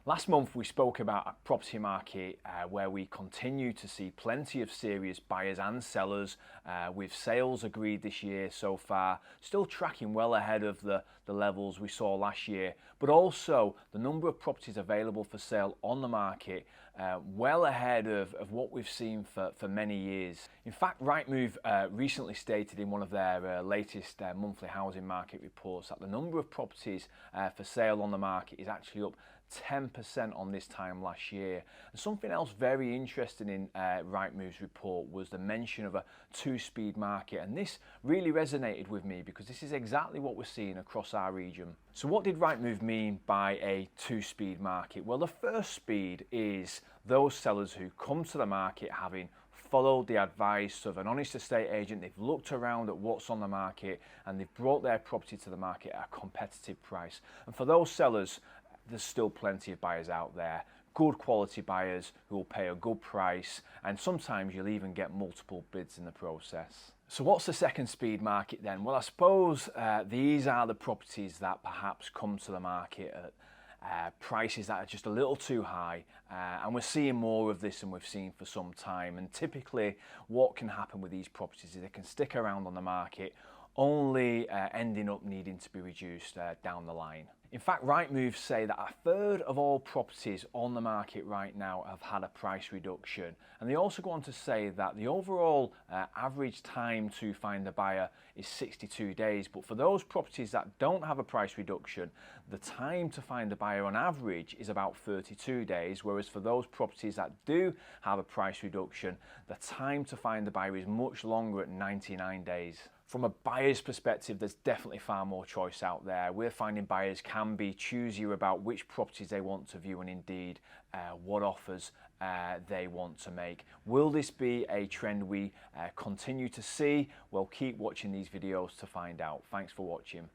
Last month we spoke about a property market where we continue to see plenty of serious buyers and sellers with sales agreed this year so far, still tracking well ahead of the levels we saw last year, but also the number of properties available for sale on the market well ahead of what we've seen for many years. In fact, Rightmove recently stated in one of their latest monthly housing market reports that the number of properties for sale on the market is actually up 10% on this time last year. And something else very interesting in Rightmove's report was the mention of a two-speed market, and this really resonated with me because this is exactly what we're seeing across our region. So what did Rightmove mean by a two-speed market? Well, the first speed is those sellers who come to the market having followed the advice of an honest estate agent, they've looked around at what's on the market and they've brought their property to the market at a competitive price. And for those sellers, there's still plenty of buyers out there, good quality buyers who will pay a good price, and sometimes you'll even get multiple bids in the process. So what's the second speed market then? Well, I suppose these are the properties that perhaps come to the market at prices that are just a little too high, and we're seeing more of this than we've seen for some time. And typically what can happen with these properties is they can stick around on the market, only ending up needing to be reduced down the line. In fact, Rightmove say that a third of all properties on the market right now have had a price reduction. And they also go on to say that the overall average time to find a buyer is 62 days. But for those properties that don't have a price reduction, the time to find a buyer on average is about 32 days. Whereas for those properties that do have a price reduction, the time to find a buyer is much longer at 99 days. From a buyer's perspective, there's definitely far more choice out there. We're finding buyers can be choosier about which properties they want to view and indeed what offers they want to make. Will this be a trend we continue to see? Well, keep watching these videos to find out. Thanks for watching.